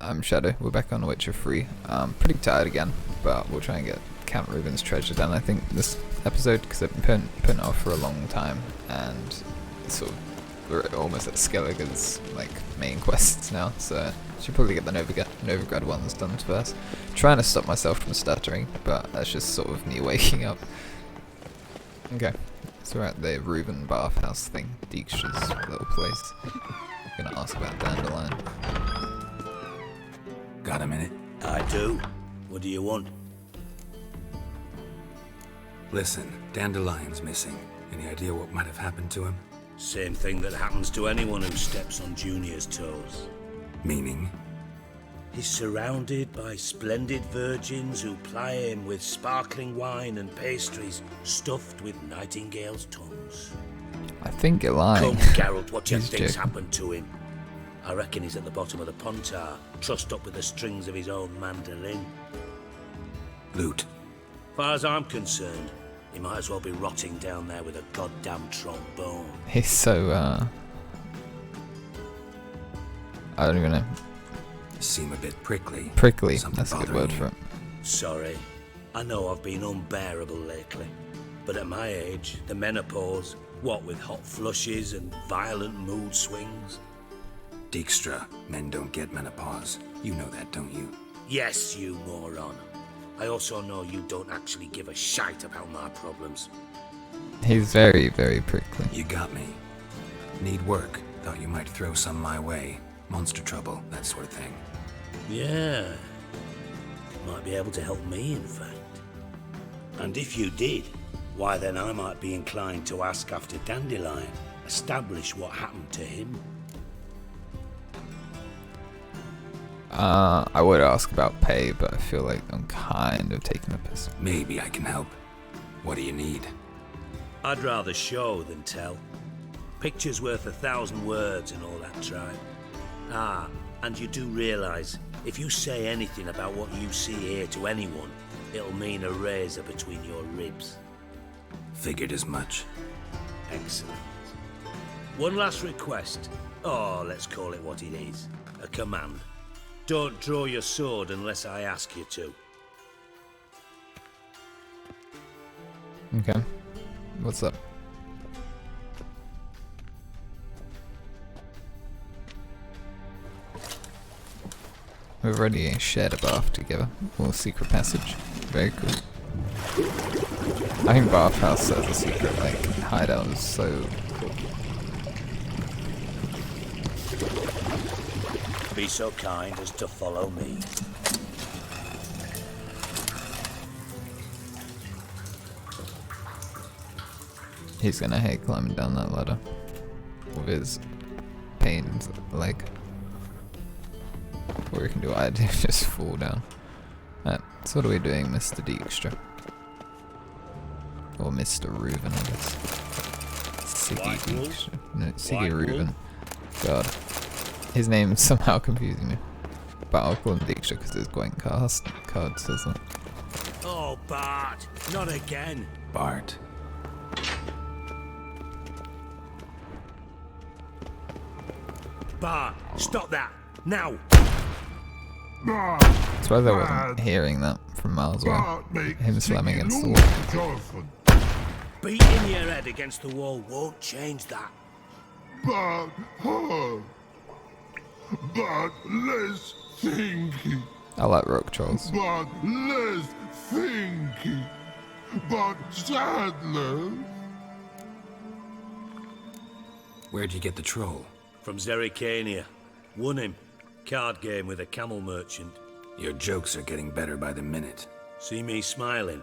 I'm Shyaerdow. We're back on Witcher 3. Pretty tired again, but we'll try and get Count Reuven's treasure done, I think, this episode, because I've been putting it off for a long time, and sort of we're almost at Skellige's like main quests now, so should probably get the Novigrad ones done first. Trying to stop myself from stuttering, but that's just sort of me waking up. Okay, so we're at the Reuven bathhouse thing, Djikstra's little place. I'm gonna ask about Dandelion. Got a minute? I do. What do you want? Listen, Dandelion's missing. Any idea what might have happened to him? Same thing that happens to anyone who steps on Junior's toes. Meaning? He's surrounded by splendid virgins who ply him with sparkling wine and pastries stuffed with nightingales' tongues. I think you're lying. Come, Geralt, what do you He's think's joking. happened to him? I reckon he's at the bottom of the Pontar, trussed up with the strings of his own mandolin. Loot. Far as I'm concerned, he might as well be rotting down there with a goddamn trombone. He's so, I don't even know. Seem a bit prickly. Prickly, Something that's a good bothering word you? for it. Sorry. I know I've been unbearable lately. But at my age, the menopause, what with hot flushes and violent mood swings. Djikstra, men don't get menopause. You know that, don't you? Yes, you moron. I also know you don't actually give a shite about my problems. He's very, very prickly. You got me. Need work. Thought you might throw some my way. Monster trouble, that sort of thing. Yeah. Might be able to help me, in fact. And if you did, why then I might be inclined to ask after Dandelion, establish what happened to him. I would ask about pay, but I feel like I'm kind of taking a piss. Maybe I can help. What do you need? I'd rather show than tell. Picture's worth 1,000 words and all that tribe. Ah, and you do realise, if you say anything about what you see here to anyone, it'll mean a razor between your ribs. Figured as much. Excellent. One last request. Oh, let's call it what it is. A command. Don't draw your sword unless I ask you to. Okay. What's up? We've already shared a bath together. Or secret passage. Very cool. I think bathhouse as a secret like hideout is so cool. Be so kind as to follow me. He's gonna hate climbing down that ladder with his pained leg. Or we can do what I do, just fall down. Alright, so what are we doing, Mr. Djikstra? Or Mr. Reuven, I guess. Siggy White wolf? Djikstra. No, Siggy White Reuven. wolf? God. His name's somehow confusing me. But I'll call him Djikstra because his Gwent card says that. Oh, Bart, not again. Bart. Bart, stop that, now. I suppose I wasn't hearing that from miles away. Him slamming against the wall. Beating your head against the wall won't change that. But less thinking, I like rock trolls. but less thinking, but sadness. Where'd you get the troll? From Zerrikania. Won him. Card game with a camel merchant. Your jokes are getting better by the minute. See me smiling?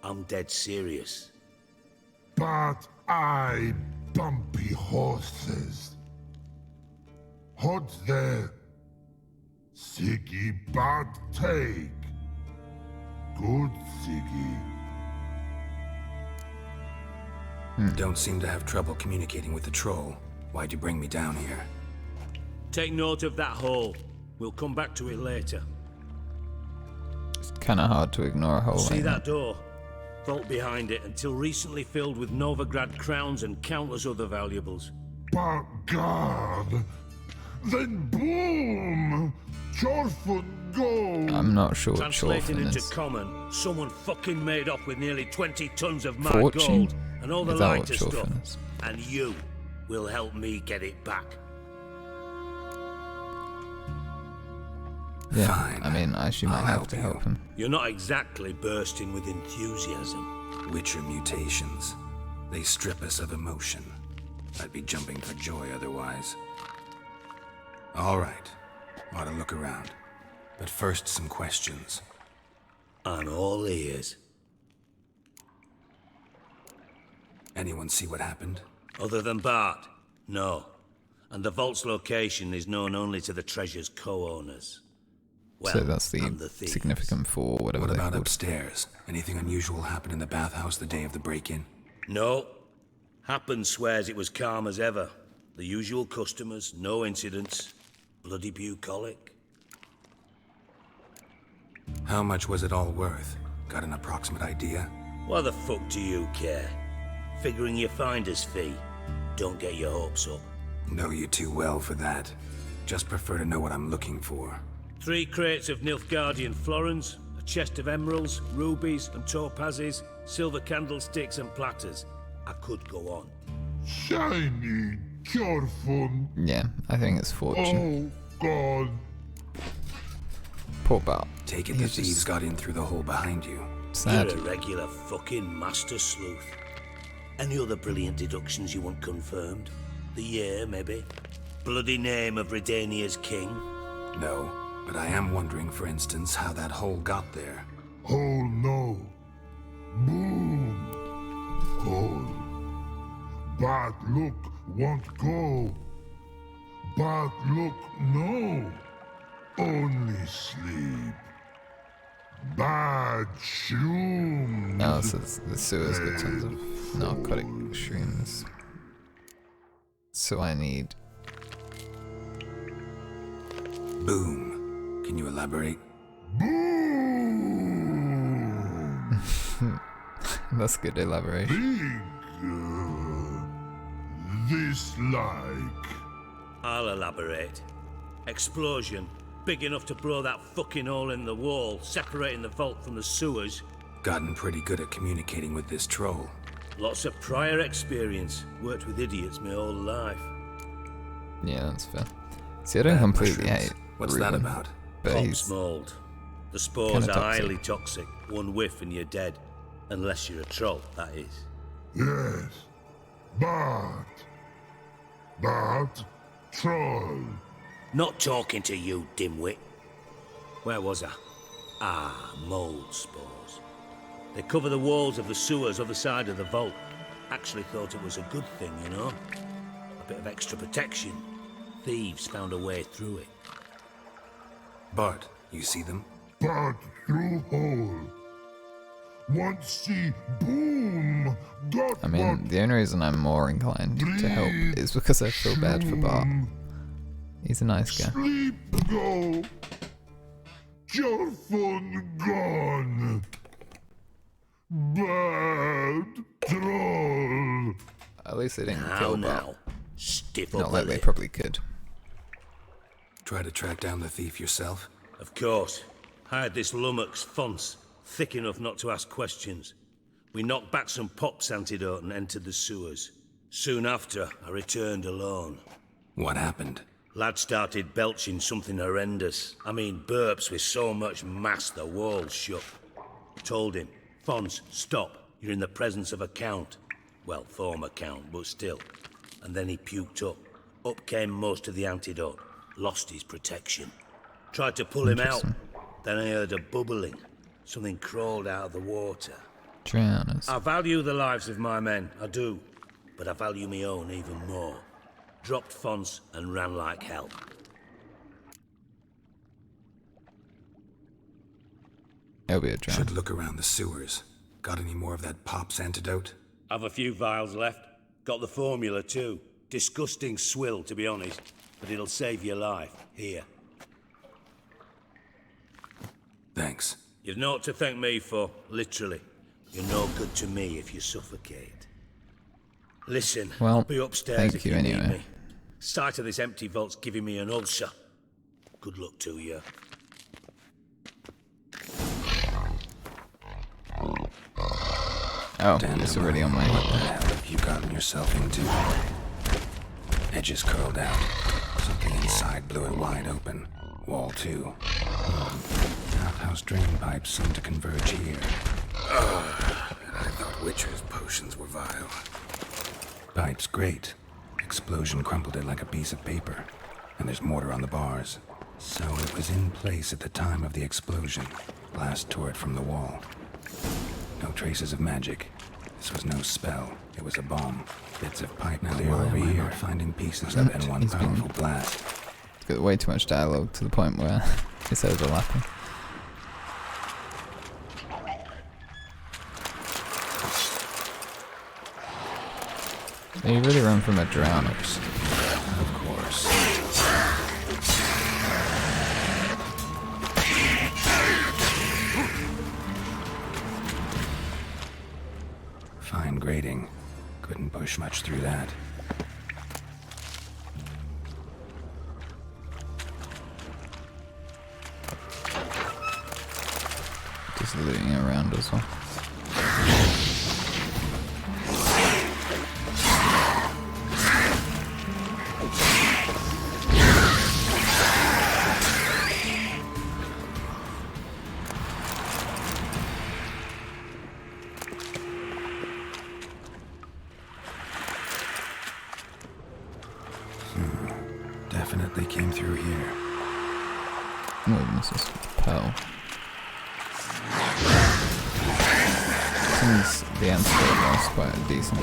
I'm dead serious. But I bumpy horses. Hot there. Siggy bad take. Good Siggy. Don't seem to have trouble communicating with the troll. Why'd you bring me down here? Take note of that hole. We'll come back to it later. It's kind of hard to ignore a hole See like that door? Vault behind it, until recently filled with Novigrad crowns and countless other valuables. But God, then boom! Chorfun go! I'm not sure what Translated Chorfun into is. common, someone fucking made off with nearly 20 tons of my Fortune? gold and all the Is that what lighter stuff. Chorfun is? And you will help me get it back. Yeah, Fine. I mean, I actually might I'll have help to you. help him. You're not exactly bursting with enthusiasm. Witcher mutations. They strip us of emotion. I'd be jumping for joy otherwise. All right. Ought to look around. But first, some questions. I'm all ears. Anyone see what happened? Other than Bart? No. And the vault's location is known only to the treasure's co-owners. Well, So that's the and thieves. significant for whatever What they about called. upstairs? Anything unusual happen in the bathhouse the day of the break-in? No. Happen swears it was calm as ever. The usual customers, no incidents. Bloody bucolic. How much was it all worth? Got an approximate idea? Why the fuck do you care? Figuring your finder's fee. Don't get your hopes up. Know you too well for that. Just prefer to know what I'm looking for. 3 crates of Nilfgaardian florins, a chest of emeralds, rubies and topazes, silver candlesticks and platters. I could go on. Shiny Chorfun. Yeah, I think it's Fortune. Oh God. Poor Bart. Take it the He's thieves just got in through the hole behind you. sad. You're a regular fucking master sleuth. Any other brilliant deductions you want confirmed? The year, maybe? Bloody name of Redania's king? No, but I am wondering, for instance, how that hole got there. Oh no. Boom. Hole. Bad look won't go. Bad look no. Only sleep. Bad shrooms. Oh, so the sewer's got tons of narcotic shrooms. So I need... Boom. Can you elaborate? Boom. That's good elaboration. Big. This like. I'll elaborate. Explosion. Big enough to blow that fucking hole in the wall, separating the vault from the sewers. Gotten pretty good at communicating with this troll. Lots of prior experience. Worked with idiots my whole life. Yeah, that's fair. See, I don't Bad completely mushrooms. hate What's that Reuven, about? but Pox he's... mold. The spores Kinda are toxic. highly toxic. One whiff and you're dead. Unless you're a troll, that is. Yes. But. Troll. Not talking to you, dimwit. Where was I? Ah, mold spores. They cover the walls of the sewers other side of the vault. Actually thought it was a good thing, you know? A bit of extra protection. Thieves found a way through it. Bart, you see them? But through hole. Want see boom. Got I mean, the only reason I'm more inclined to help is because I feel bad for Bart. He's a nice guy. Sleep go. Your phone gone. Bad troll. At least they didn't Now, kill Bart. now. Stiff Not upper like they lip. probably could. Try to track down the thief yourself? Of course. Hired this lummox Fons, thick enough not to ask questions. We knocked back some Pop's antidote and entered the sewers. Soon after, I returned alone. What happened? Lad started belching something horrendous. I mean, burps with so much mass the walls shook. Told him, Fons, stop. You're in the presence of a count. Well, former count, but still. And then he puked up. Up came most of the antidote. Lost his protection. Tried to pull him out. Then I heard a bubbling. Something crawled out of the water. Drowners. I value the lives of my men, I do. But I value my own even more. Dropped Fons and ran like hell. It'll be a drown. Should look around the sewers. Got any more of that Pop's antidote? Have a few vials left. Got the formula too. Disgusting swill, to be honest. But it'll save your life. Here. Thanks. You've naught to thank me for, literally. You're no good to me if you suffocate. Listen, Well, I'll be upstairs thank if you you need anyway. me. Sight of this empty vault's giving me an ulcer. Good luck to you. Oh, it's already on my What the head. hell have you gotten yourself into? Edges curled out. Something inside blew it wide open. Wall too. Outhouse drain pipes seem to converge here. And I thought Witcher's potions were vile. Pipes great. Explosion crumpled it like a piece of paper. And there's mortar on the bars. So it was in place at the time of the explosion. Blast tore it from the wall. No traces of magic. This was no spell. It was a bomb. Bits of pipe clear over here, finding pieces of it in one powerful blast. It's got way too much dialogue to the point where it's overlapping. You really run from a drown. Of course. Fine grating. Couldn't push much through that. Just looting around as well. Definitely came through here. Oh, this is pearl. Seems the antidote was quite a decent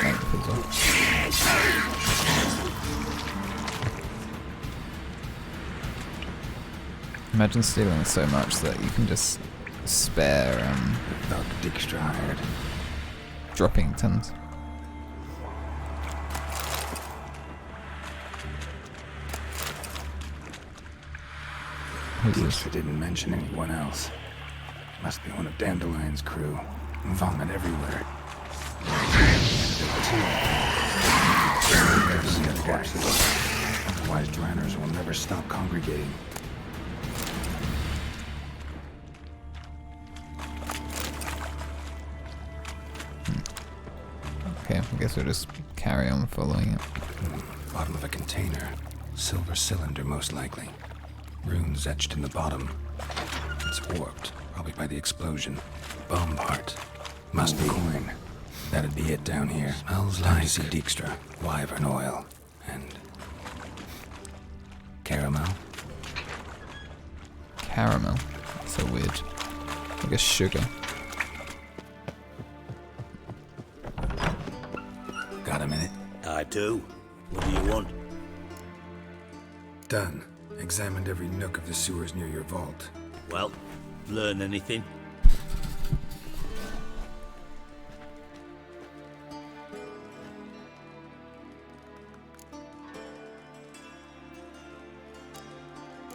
length as well. Imagine stealing so much that you can just spare Thought Djikstra hired. dropping tons. Who's this? Djikstra didn't mention anyone else. Must be one of Dandelion's crew. Vomit everywhere. Otherwise, drowners will never stop congregating. Okay, I guess we'll just carry on following it. Bottom of a container. Silver cylinder, most likely. Runes etched in the bottom. It's warped, probably by the explosion. Bomb part. Must be coin. That'd be it down here. Smells like Djikstra, wyvern oil, and caramel. Caramel. That's so weird. Like a sugar. Got a minute? I do. What do you want? Done. Examined every nook of the sewers near your vault. Well, learn anything?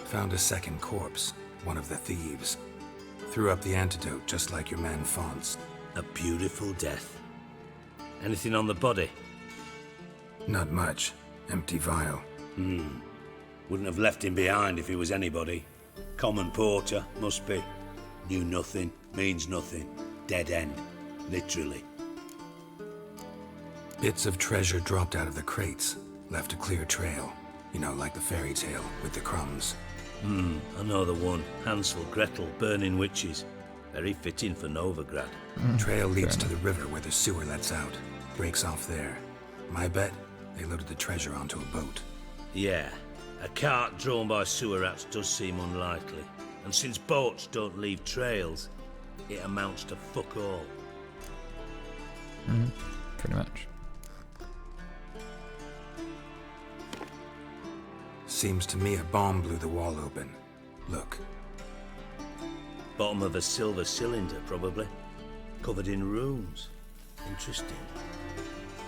Found a second corpse, one of the thieves. Threw up the antidote just like your man Fonts. A beautiful death. Anything on the body? Not much. Empty vial. Wouldn't have left him behind if he was anybody. Common porter, must be. Knew nothing, means nothing. Dead end. Literally. Bits of treasure dropped out of the crates. Left a clear trail. You know, like the fairy tale with the crumbs. I know the one. Hansel, Gretel, burning witches. Very fitting for Novigrad. Trail leads to the river where the sewer lets out. Breaks off there. My bet, they loaded the treasure onto a boat. Yeah, a cart drawn by sewer rats does seem unlikely. And since boats don't leave trails, it amounts to fuck all. Pretty much. Seems to me a bomb blew the wall open. Look. Bottom of a silver cylinder, probably. Covered in runes. Interesting.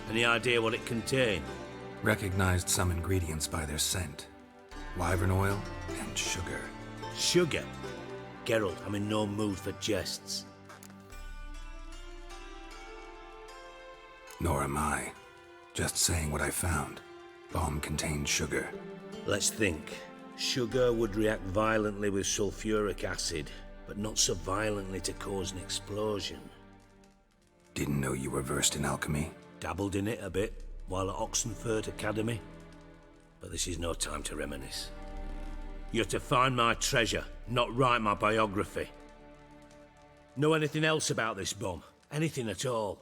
Any idea what it contained? Recognized some ingredients by their scent. Wyvern oil and sugar. Sugar? Geralt, I'm in no mood for jests. Nor am I. Just saying what I found. Bomb contained sugar. Let's think. Sugar would react violently with sulfuric acid, but not so violently to cause an explosion. Didn't know you were versed in alchemy. Dabbled in it a bit while at Oxenford Academy. But this is no time to reminisce. You're to find my treasure, not write my biography. Know anything else about this bomb? Anything at all?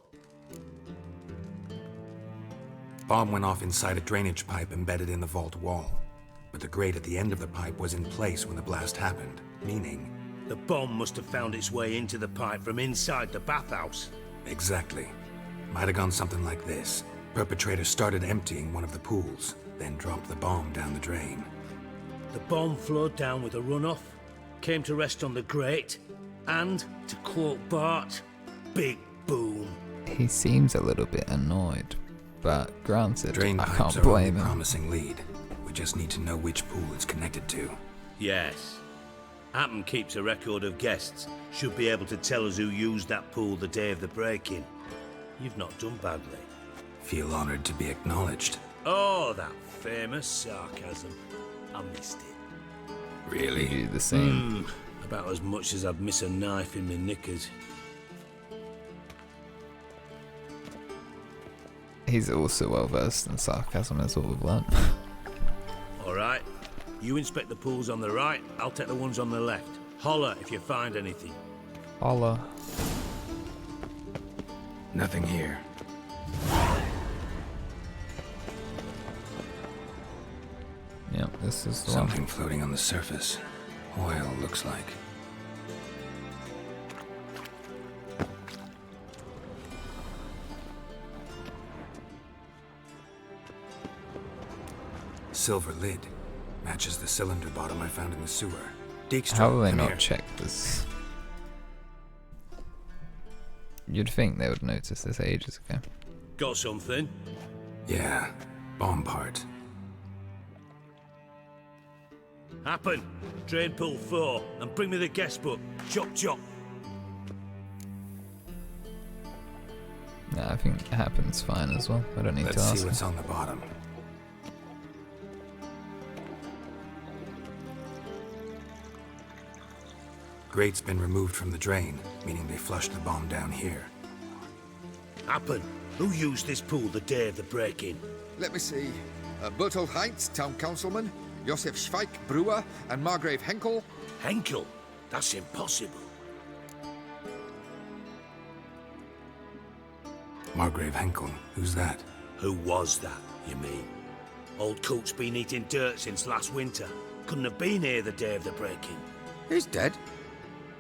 Bomb went off inside a drainage pipe embedded in the vault wall. But the grate at the end of the pipe was in place when the blast happened, meaning... The bomb must have found its way into the pipe from inside the bathhouse. Exactly. Might have gone something like this. Perpetrator started emptying one of the pools, then dropped the bomb down the drain. The bomb flowed down with a runoff, came to rest on the grate, and, to quote Bart, big boom. He seems a little bit annoyed, but granted, Drain I pipes can't are blame only him. promising lead. We just need to know which pool it's connected to. Yes. Appen keeps a record of guests. Should be able to tell us who used that pool the day of the break-in. You've not done badly. Feel honored to be acknowledged. Oh, that famous sarcasm. I missed it. Really? You do the same. About as much as I'd miss a knife in my knickers. He's also well versed in sarcasm, as what we've learnt. Alright. You inspect the pools on the right, I'll take the ones on the left. Holler if you find anything. Holla. Nothing here. Yep, this is the Something floating on the surface. Oil, looks like. Silver lid. Matches the cylinder bottom I found in the sewer. Djikstra, How will they come not here. check this? You'd think they would notice this ages ago. Got something? Yeah, bomb part. Happen. Drain pool 4, and bring me the guest book. Chop chop. Nah, I think it happens fine as well. I don't need Let's to ask see him. what's on the bottom. Grate's been removed from the drain, meaning they flushed the bomb down here. Happen. Who used this pool the day of the break-in? Let me see. Bertold Heinz, town councilman, Josef Schweik, brewer, and Margrave Henkel. Henkel? That's impossible. Margrave Henkel, who's that? Who was that, you mean? Old Coot's been eating dirt since last winter. Couldn't have been here the day of the break-in. He's dead.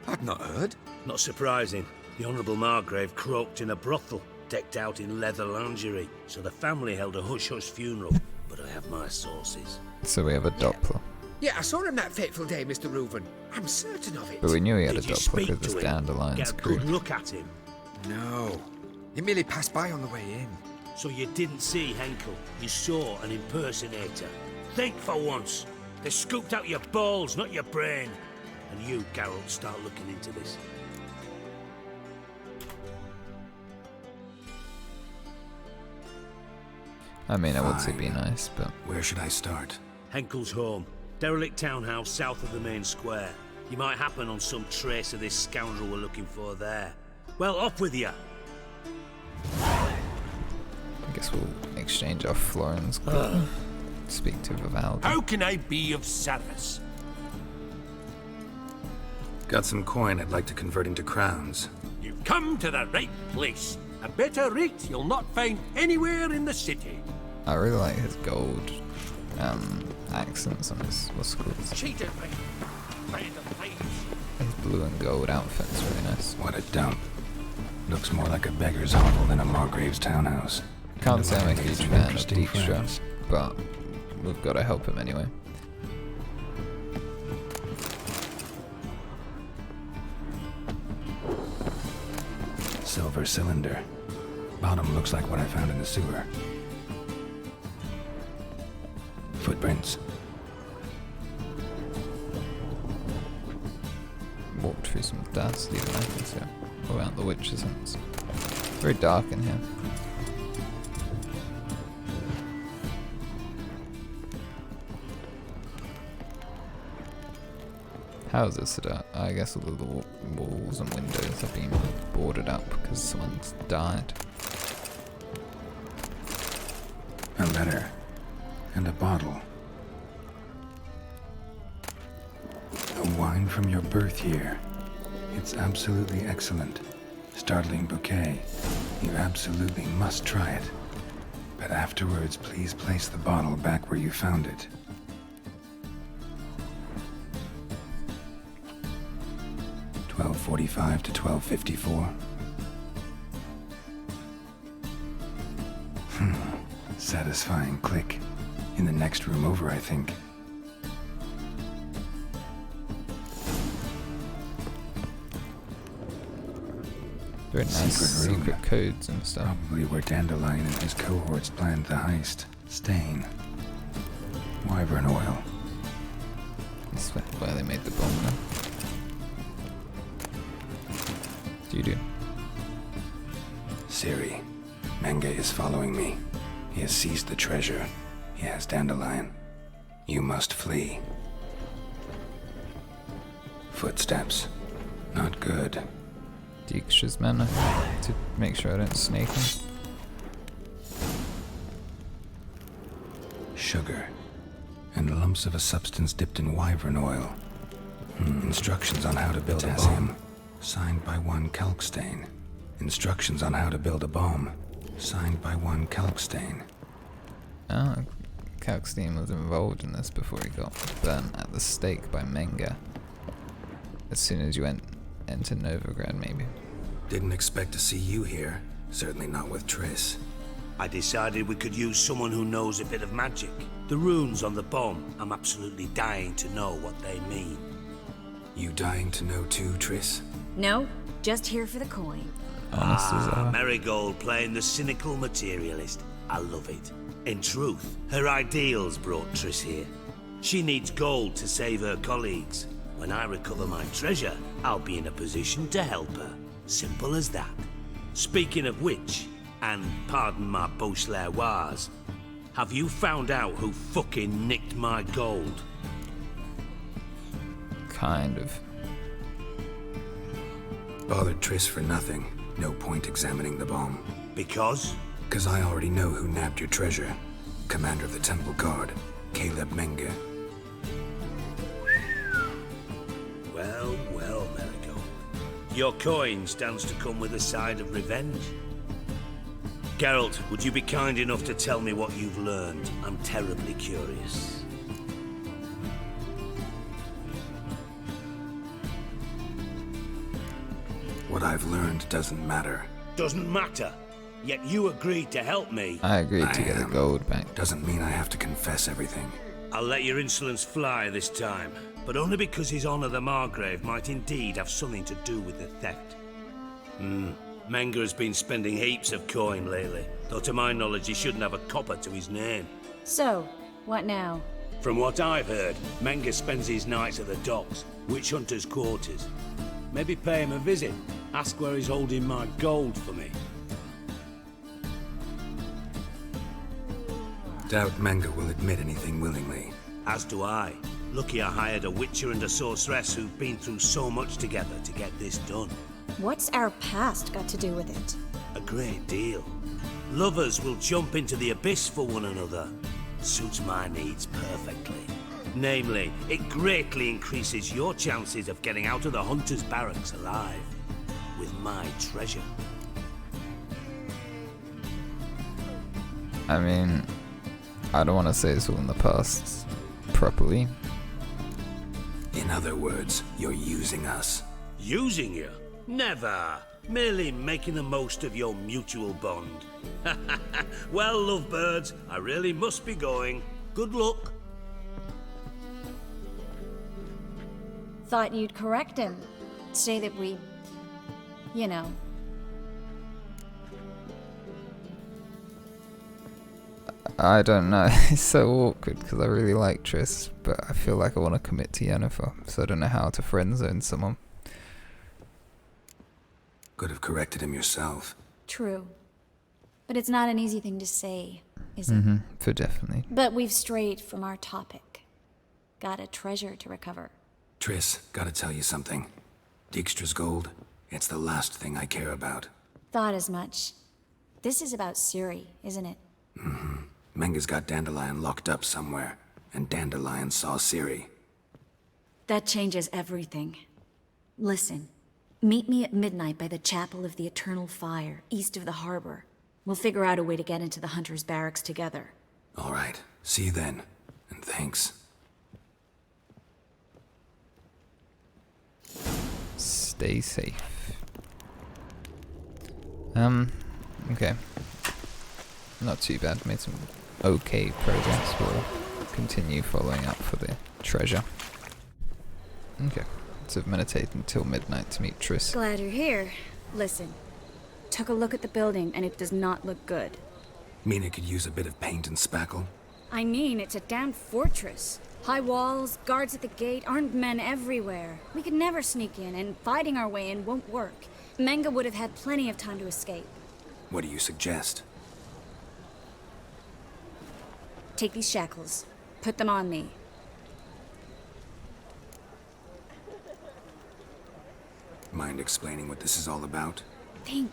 I'd not heard. Not surprising. The Honourable Margrave croaked in a brothel, decked out in leather lingerie, so the family held a hush-hush funeral. But I have my sources. So we have a Doppler. Yeah, I saw him that fateful day, Mr. Reuven. I'm certain of it. But we knew he had Did a you Doppler speak because to it's him? Dandelions Get a crew. good look at him. No. He merely passed by on the way in. So you didn't see Henkel. You saw an impersonator. Think for once. They scooped out your balls, not your brain. And you, Geralt, start looking into this. I mean, I would say Fine. be nice, but Where should I start? Henkel's home. Derelict townhouse south of the main square. You might happen on some trace of this scoundrel we're looking for there. Well, off with you. I guess we'll exchange our florins. Speak to Vivaldi. How can I be of service? Got some coin I'd like to convert into crowns. You've come to the right place. A better rate you'll not find anywhere in the city. I really like his gold accents on his, what's it called? Cheated me. Played the thieves. His blue and gold outfit's really nice. What a dump. Looks more like a beggar's hovel than a Margrave's townhouse. Can't say I'm a I've made huge some fan of interesting Djikstra, friends. but we've got to help him anyway. Silver cylinder. Bottom looks like what I found in the sewer. Footprints. Walked through some dust, even I can see around the witches, and it's very dark in here. houses that are, I guess all of the walls and windows have been boarded up because someone's died. A letter. And a bottle. A wine from your birth year. It's absolutely excellent. Startling bouquet. You absolutely must try it. But afterwards, please place the bottle back where you found it. $12:45 to $12:54. Satisfying click. In the next room over, I think. Very nice Secret room. secret codes and stuff. Probably where Dandelion and his cohorts planned the heist. Stain. Wyvern oil. That's where they made the bomb then. Do. Siri. Menge is following me. He has seized the treasure. He has Dandelion. You must flee. Footsteps. Not good. Dijkstra's men to make sure I don't snake him. Sugar. And lumps of a substance dipped in wyvern oil. Instructions on how to build a bomb. Signed by one Kalkstain. Instructions on how to build a bomb. Signed by one Kalkstain. Ah, Kalkstein was involved in this before he got burnt at the stake by Menge. As soon as you enter Novigrad, maybe. Didn't expect to see you here. Certainly not with Triss. I decided we could use someone who knows a bit of magic. The runes on the bomb, I'm absolutely dying to know what they mean. You dying to know too, Triss? No, just here for the coin. Honest as ever. Marigold playing the cynical materialist. I love it. In truth, her ideals brought Triss here. She needs gold to save her colleagues. When I recover my treasure, I'll be in a position to help her. Simple as that. Speaking of which, and pardon my Beauclervois, have you found out who fucking nicked my gold? Kind of. Bothered Triss for nothing. No point examining the bomb. Because? Because I already know who nabbed your treasure. Commander of the Temple Guard, Caleb Menge. Well, well, Marigold. Your coin stands to come with a side of revenge. Geralt, would you be kind enough to tell me what you've learned? I'm terribly curious. What I've learned doesn't matter. Doesn't matter. Yet you agreed to help me. I agreed to get the gold back. Doesn't mean I have to confess everything. I'll let your insolence fly this time, but only because His Honor the Margrave might indeed have something to do with the theft. Menge has been spending heaps of coin lately, though to my knowledge he shouldn't have a copper to his name. So, what now? From what I've heard, Menge spends his nights at the docks, witch hunters' quarters. Maybe pay him a visit, ask where he's holding my gold for me. Doubt Menge will admit anything willingly. As do I. Lucky I hired a witcher and a sorceress who've been through so much together to get this done. What's our past got to do with it? A great deal. Lovers will jump into the abyss for one another. Suits my needs perfectly. Namely, it greatly increases your chances of getting out of the hunter's barracks alive. With my treasure. I mean, I don't want to say it's all in the past properly. In other words, you're using us. Using you? Never. Merely making the most of your mutual bond. Well, lovebirds, I really must be going. Good luck. Thought you'd correct him. Say that we... you know. I don't know. It's so awkward because I really like Triss, but I feel like I want to commit to Yennefer, so I don't know how to friendzone someone. Could have corrected him yourself. True. But it's not an easy thing to say, is it? For definitely. But we've strayed from our topic. Got a treasure to recover. Triss, gotta tell you something. Dijkstra's gold, it's the last thing I care about. Thought as much. This is about Ciri, isn't it? Menga's got Dandelion locked up somewhere, and Dandelion saw Ciri. That changes everything. Listen, meet me at midnight by the Chapel of the Eternal Fire, east of the harbor. We'll figure out a way to get into the Hunter's barracks together. All right, see you then, and thanks. Stay safe. Okay. Not too bad. Made some okay progress. We'll continue following up for the treasure. Okay. So meditate until midnight to meet Triss. Glad you're here. Listen, took a look at the building and it does not look good. Mina could use a bit of paint and spackle. I mean, it's a damn fortress. High walls, guards at the gate, armed men everywhere. We could never sneak in, and fighting our way in won't work. Menga would have had plenty of time to escape. What do you suggest? Take these shackles. Put them on me. Mind explaining what this is all about? Think.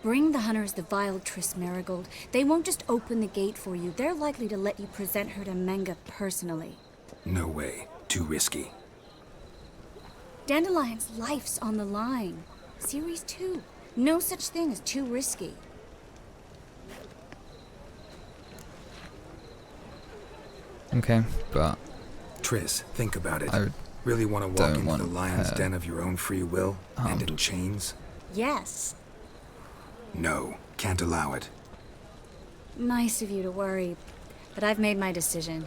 Bring the hunters the vile Triss Marigold. They won't just open the gate for you. They're likely to let you present her to Menga personally. No way. Too risky. Dandelion's life's on the line. Ciri's too. No such thing as too risky. Okay, but Triss, think about it. I Really want to walk don't into want the lion's her den of your own free will and harmed. in chains? Yes. No, can't allow it. Nice of you to worry, but I've made my decision,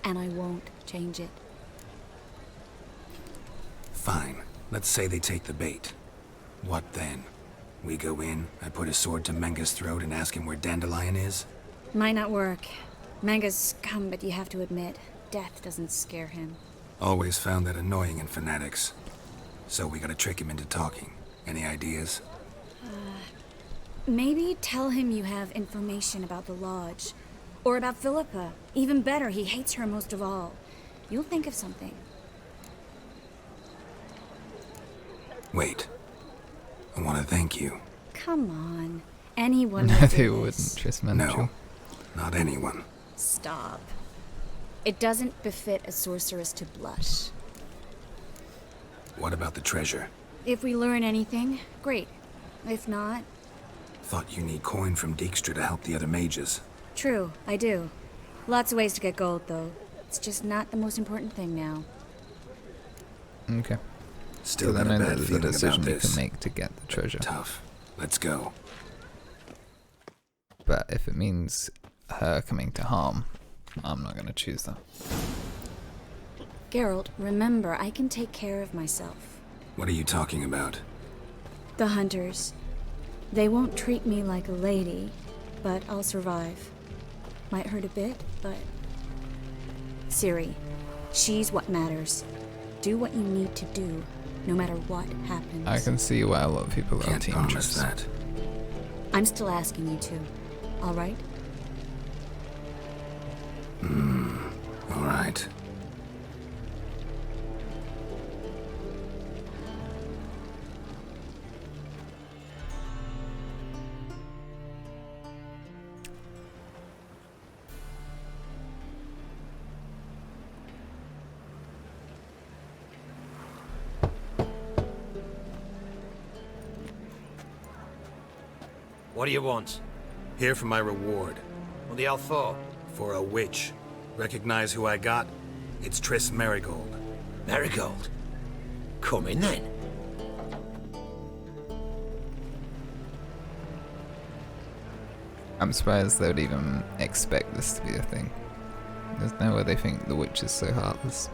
and I won't change it. Fine. Let's say they take the bait. What then? We go in, I put a sword to Menga's throat and ask him where Dandelion is? Might not work. Menga's scum, but you have to admit, death doesn't scare him. Always found that annoying in fanatics. So we gotta trick him into talking. Any ideas? Maybe tell him you have information about the Lodge. Or about Philippa. Even better, he hates her most of all. You'll think of something. Wait. I want to thank you. Come on. Anyone no, would they do wouldn't. this. Triss Managel. No, not anyone. Stop. It doesn't befit a sorceress to blush. What about the treasure? If we learn anything, great. If not, Thought you need coin from Djikstra to help the other mages. true, I do. Lots of ways to get gold, though. It's just not the most important thing now. Okay. Still So got then a I know bad there's a feeling decision about you can this. make to get the treasure. Tough. Let's go. But if it means her coming to harm, I'm not going to choose that. Geralt, remember, I can take care of myself. What are you talking about? The hunters. They won't treat me like a lady, but I'll survive. Might hurt a bit, but... Ciri, she's what matters. Do what you need to do, no matter what happens. I can see why a lot of people are Can't team promise Triss. that. I'm still asking you to. All right? All right. What do you want? Here for my reward. What the hell for? For a witch. Recognize who I got? It's Triss Marigold. Marigold. Come in then. I'm surprised they would even expect this to be a thing. There's no way they think the witch is so heartless.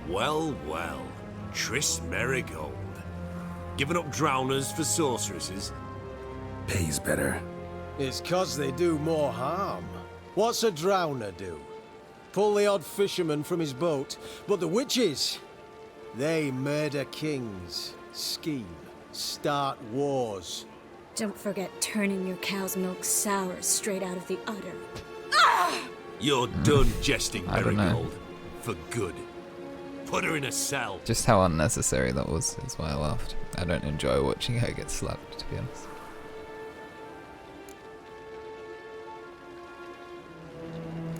Well, well. Triss Marigold. Giving up drowners for sorceresses? Pays better. It's 'cause they do more harm. What's a drowner do? Pull the odd fisherman from his boat. But the witches, they murder kings, scheme, start wars. Don't forget turning your cow's milk sour straight out of the udder. You're done jesting, I don't know. Marigold. For good. Put her in a cell. Just how unnecessary that was is why I laughed. I don't enjoy watching her get slapped, to be honest.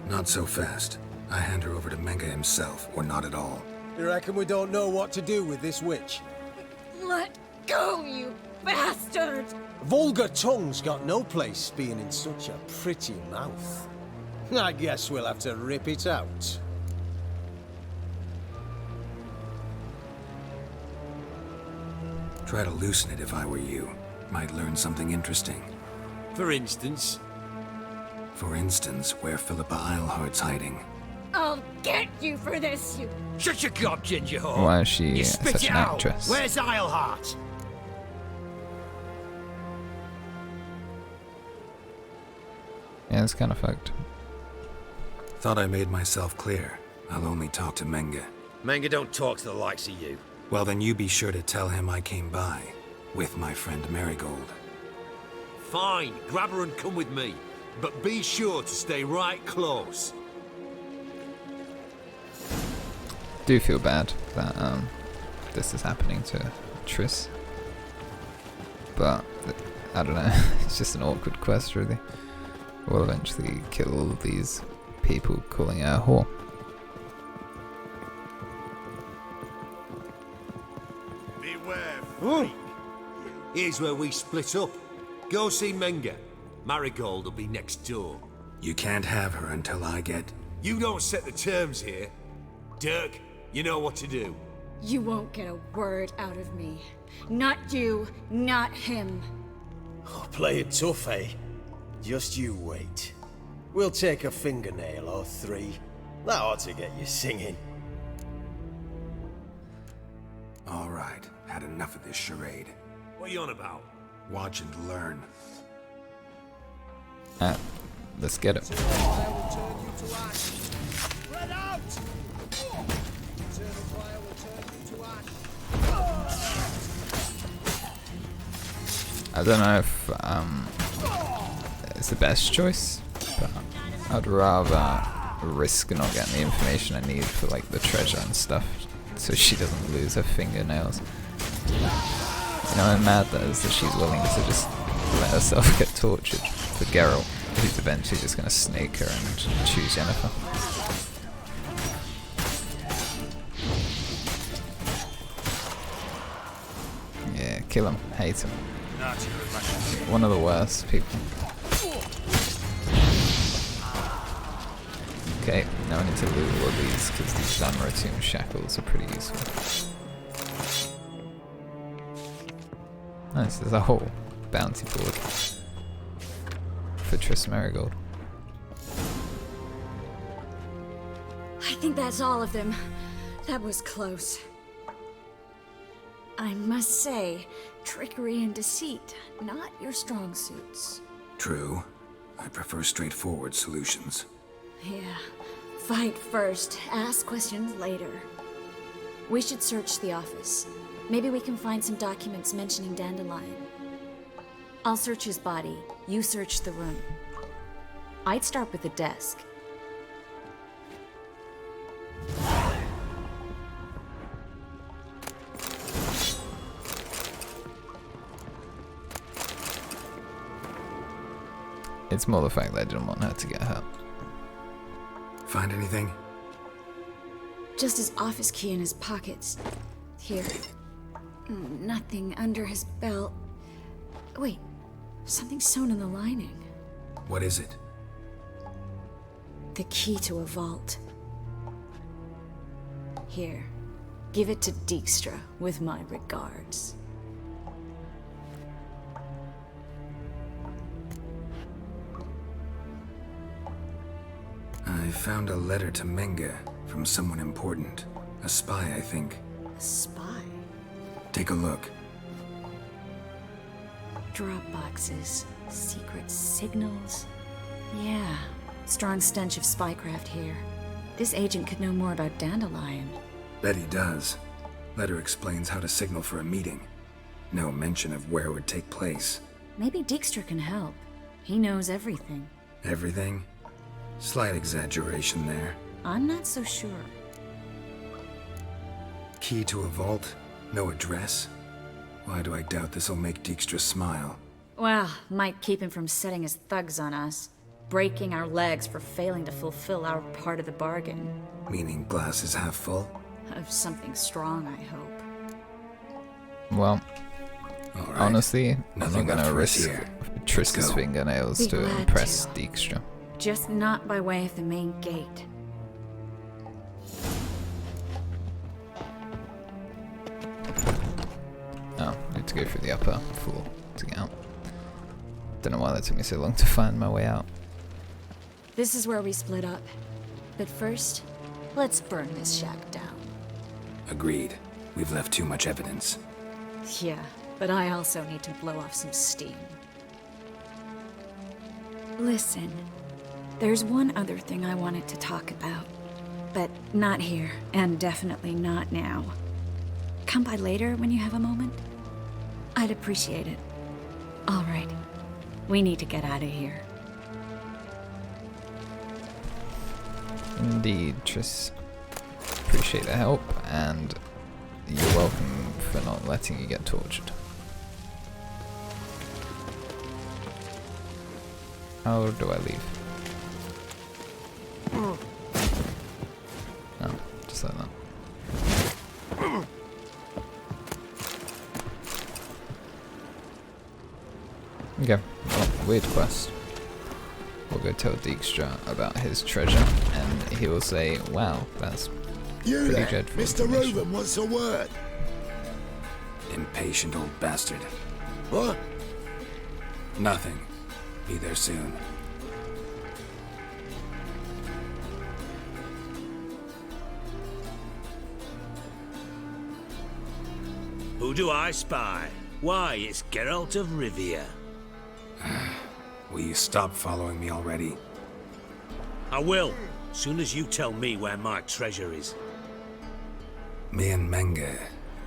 Not so fast. I hand her over to Menga himself, or not at all. You reckon we don't know what to do with this witch? Let go, you bastard! Vulgar tongue's got no place being in such a pretty mouth. I guess we'll have to rip it out. Try to loosen it if I were you. Might learn something interesting. For instance, For instance, where Philippa Eilhart's hiding. I'll get you for this, you... shut your gob, ginger whore. Why is she You spit such it an out. actress? Where's Eilhart? Yeah, it's kind of fucked. Thought I made myself clear. I'll only talk to Menga. Manga don't talk to the likes of you. Well, then you be sure to tell him I came by. With my friend Marigold. Fine, grab her and come with me. But be sure to stay right close. Do feel bad that this is happening to Triss, but I don't know. It's just an awkward quest, really. We'll eventually kill all of these people calling her a whore. Beware, here's where we split up. Go see Menga. Marigold will be next door. You can't have her until I get... You don't set the terms here. Dirk, you know what to do. You won't get a word out of me. Not you, not him. Oh, play it tough, eh? Just you wait. We'll take a fingernail or three. That ought to get you singing. All right, had enough of this charade. What are you on about? Watch and learn. Let's get it. I don't know if it's the best choice, but I'd rather risk not getting the information I need for like the treasure and stuff, so she doesn't lose her fingernails. You know how mad that is that she's willing to just let herself get tortured for Geralt, who's eventually just gonna snake her and choose Yennefer. Yeah, kill him, hate him. One of the worst people. Okay, now I need to loot all of these because these Damaratum shackles are pretty useful. Nice, there's a whole bounty board for Triss Marigold. I think that's all of them. That was close. I must say, trickery and deceit, not your strong suits. True. I prefer straightforward solutions. Yeah. Fight first, ask questions later. We should search the office. Maybe we can find some documents mentioning Dandelion. I'll search his body. You search the room. I'd start with the desk. It's more the fact that I didn't want her to get hurt. Find anything? Just his office key in his pockets. Here. Nothing under his belt. Wait, something sewn in the lining. What is it? The key to a vault. Here, give it to Djikstra with my regards. I found a letter to Menga from someone important. A spy, I think. A spy? Take a look. Drop boxes, secret signals. Yeah, strong stench of spycraft here. This agent could know more about Dandelion. Bet he does. Letter explains how to signal for a meeting. No mention of where it would take place. Maybe Djikstra can help. He knows everything. Everything? Slight exaggeration there. I'm not so sure. key to a vault? No address? Why do I doubt this'll make Djikstra smile? Well, might keep him from setting his thugs on us. Breaking our legs for failing to fulfill our part of the bargain. Meaning glass is half full? Of something strong, I hope. Well, All right. honestly, I'm Nothing not left gonna for us risk here. Triss's go. fingernails Be to glad impress to. Djikstra. Just not by way of the main gate. Oh, need to go through the upper floor to get out. Don't know why that took me so long to find my way out. This is where we split up. But first, let's burn this shack down. Agreed. We've left too much evidence. Yeah, but I also need to blow off some steam. Listen, there's one other thing I wanted to talk about. But not here, and definitely not now. Come by later when you have a moment? I'd appreciate it. All right. We need to get out of here. Indeed, Triss. Appreciate the help, and you're welcome for not letting you get tortured. How do I leave? Oh, just like that. Okay, well, weird quest. We'll go tell Djikstra about his treasure, and he will say, wow, that's You pretty there, dreadful Mr. information." Reuven wants a word. Impatient old bastard. What? Nothing. Be there soon. Who do I spy? Why, it's Geralt of Rivia. Will you stop following me already? I will, soon as you tell me where my treasure is. Me and Menge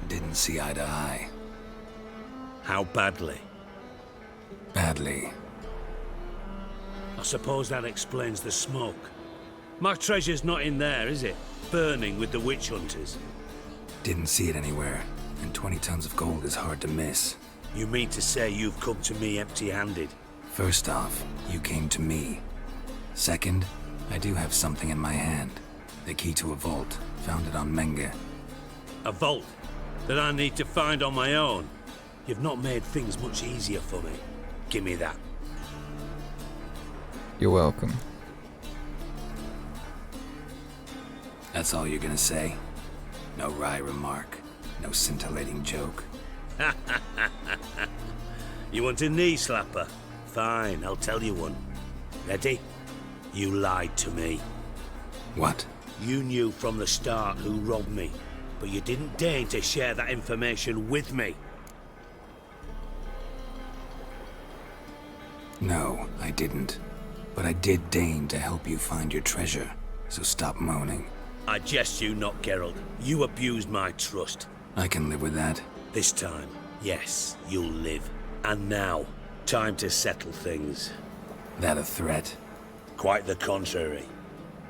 didn't see eye to eye. How badly? Badly. I suppose that explains the smoke. My treasure's not in there, is it? Burning with the witch hunters. Didn't see it anywhere, and 20 tons of gold is hard to miss. You mean to say you've come to me empty-handed? First off, you came to me. Second, I do have something in my hand. The key to a vault, found it on Menge. A vault that I need to find on my own. You've not made things much easier for me. Give me that. You're welcome. That's all you're gonna say? No wry remark, no scintillating joke. You want a knee slapper? Fine, I'll tell you one. Ready? You lied to me. What? You knew from the start who robbed me, but you didn't deign to share that information with me. No, I didn't. But I did deign to help you find your treasure, so stop moaning. I jest you not, Geralt. You abused my trust. I can live with that. This time, yes, you'll live. And now, time to settle things. That a threat? Quite the contrary.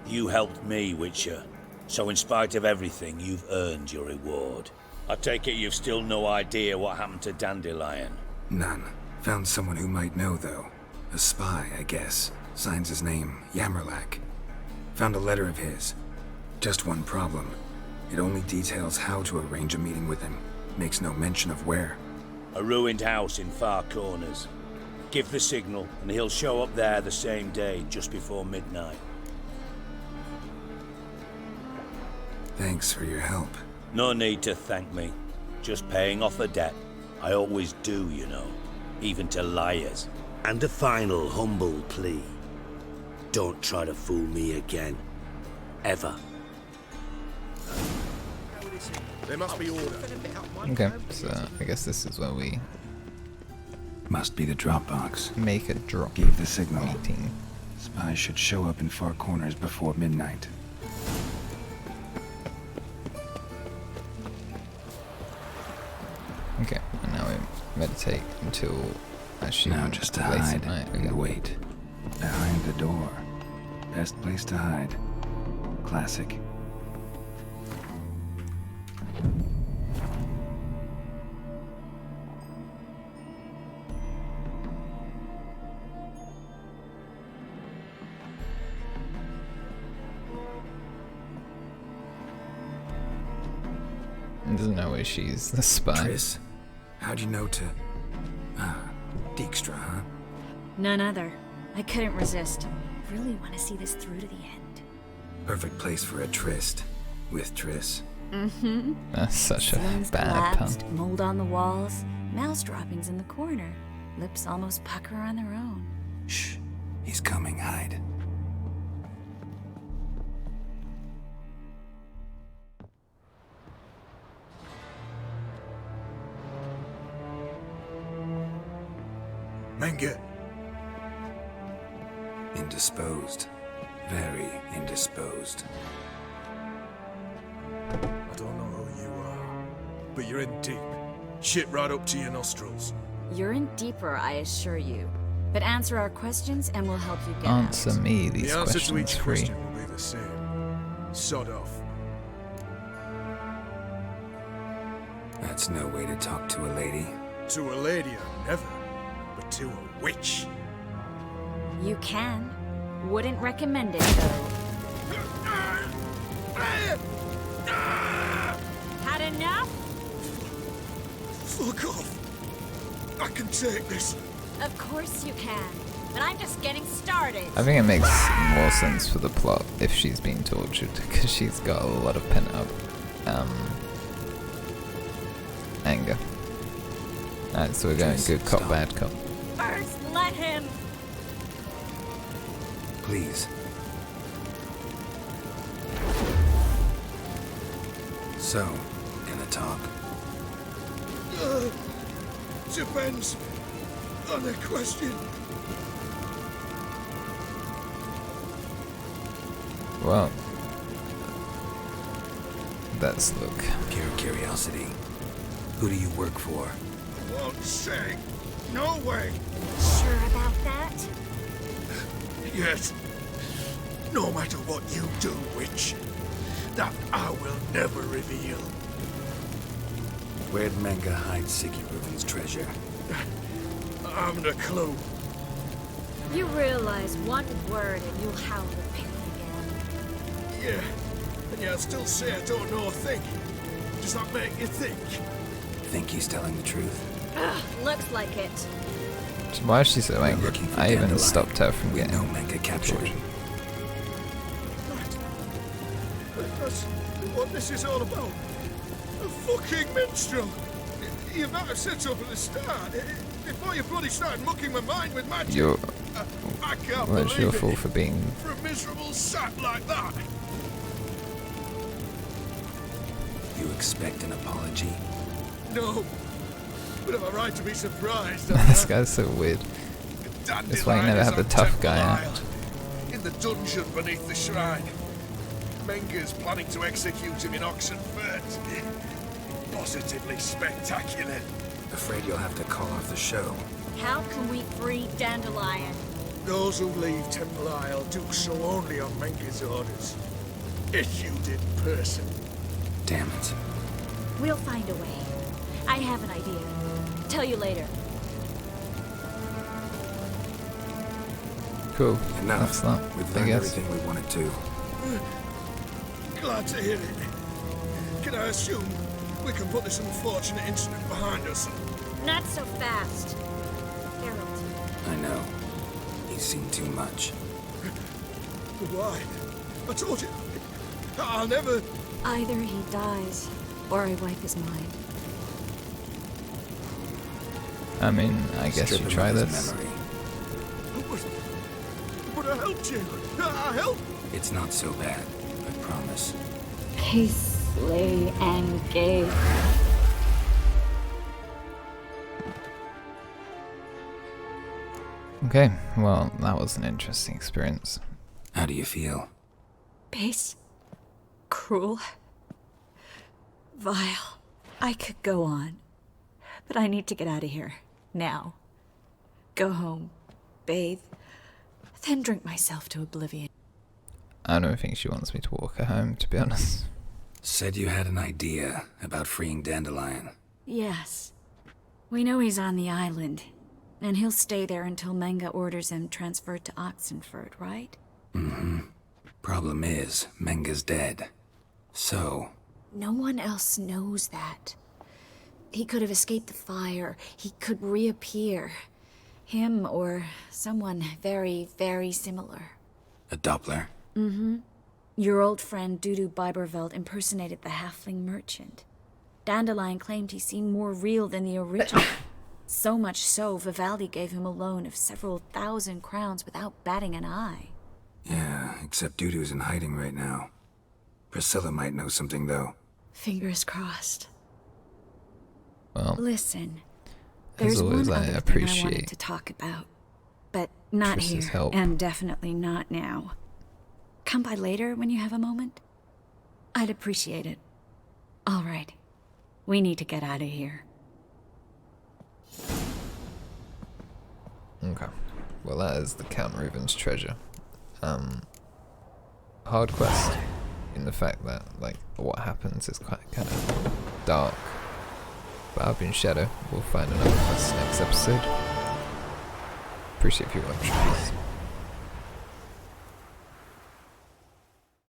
You helped me, Witcher. So in spite of everything, you've earned your reward. I take it you've still no idea what happened to Dandelion. None. Found someone who might know, though. A spy, I guess. Signs his name, Yamerlak. Found a letter of his. Just one problem. It only details how to arrange a meeting with him. Makes no mention of where. A ruined house in Far Corners. Give the signal, and he'll show up there the same day, just before midnight. Thanks for your help. No need to thank me. Just paying off a debt. I always do, you know. Even to liars. And a final humble plea. Don't try to fool me again. Ever. There must be order. Okay, so I guess this is where we Must be the Dropbox. make a drop Gave the signal. meeting. Spies should show up in Far Corners before midnight. Okay, and now we meditate until actually Now just to late at hide night. and Okay. wait. Behind the door. Best place to hide. Classic. He doesn't know where she's the spy. Triss, how'd you know to... Djikstra, huh? None other. I couldn't resist. Really want to see this through to the end. Perfect place for a tryst. With Triss. Mm-hmm. That's such a Ceilings bad collapsed, pun. mold on the walls, mouse droppings in the corner. Lips almost pucker on their own. Shh. He's coming, hide. Menge, Indisposed. Very indisposed. I don't know who you are, but you're in deep. Shit right up to your nostrils. You're in deeper, I assure you. But answer our questions and we'll help you get Answer out. me these The answer to questions each free. question will be the same. Sod off. That's no way to talk to a lady. To a lady, I never. But to a witch. You can. Wouldn't recommend it, though. Had enough? Fuck off. I can take this. Of course you can. But I'm just getting started. I think it makes more sense for the plot if she's being tortured, because she's got a lot of pent up anger. Alright, so we're going good cop, Stop. bad cop. First, let him. Please. So, gonna talk. Depends on the question. Well, let's look. Pure curiosity. Who do you work for? I won't say. No way. Sure about that? Yes. No matter what you do, witch, that I will never reveal. Where'd Menge hide Siggy Reuven's treasure? I haven't a clue. You realize one word and you'll howl with pain again. Yeah, and yet I'll still say I don't know a thing. Does that make you think? Think he's telling the truth? Ugh, looks like it. Why is she so angry? Looking for I even Dandelion. stopped her from We getting know Menge captured tortured. him. That's what this is all about. A fucking minstrel. You might have said so from the start. Before you bloody started mucking my mind with magic. You're... I can't Well, believe it's your it. fault for being... For a miserable sap like that. You expect an apology? No. But am I right to be surprised? This guy's so weird. That's why you never have the tough guy out. In the dungeon beneath the shrine. Menge's planning to execute him in Oxenfurt. Positively spectacular. Afraid you'll have to call off the show. How can we free Dandelion? Those who leave Temple Isle do so only on Menge's orders. Issued in person. Damn it. We'll find a way. I have an idea. Tell you later. Cool. Enough. That's that, We've I learned guess. everything we wanted to. Glad to hear it. Can I assume we can put this unfortunate incident behind us? Not so fast. Harold. I know. He's seen too much. Why? I told you. I'll never... Either he dies, or I wipe his mind. I mean, I guess Strip you him try of his this. memory. But I helped you. I helped. It's not so bad, I promise. Peacefully and gay. Okay, well, that was an interesting experience. How do you feel? Base. Cruel. Vile. I could go on. But I need to get out of here. Now. Go home. Bathe. Then drink myself to oblivion. I don't think she wants me to walk her home, to be honest. Said you had an idea about freeing Dandelion. Yes. We know he's on the island. And he'll stay there until Menge orders him transferred to Oxenfurt, right? Mm-hmm. Problem is, Menge's dead. So, No one else knows that. He could have escaped the fire. He could reappear. Him or someone very, very similar. A Doppler? Your old friend Dudu Biberveld impersonated the halfling merchant. Dandelion claimed he seemed more real than the original. So much so, Vivaldi gave him a loan of several thousand crowns without batting an eye. Yeah, except Dudu's in hiding right now. Priscilla might know something, though. Fingers crossed. Well, Listen, as there's always, one I other thing I appreciate wanted to talk about. But not Trish's here, help. and definitely not now. Come by later when you have a moment. I'd appreciate it. All right. We need to get out of here. Okay. Well, that is the Count Reuven's treasure. Hard quest in the fact that, like, what happens is quite kind of dark. But I've been Shyaerdow. We'll find another quest next episode. Appreciate if you watch. Peace.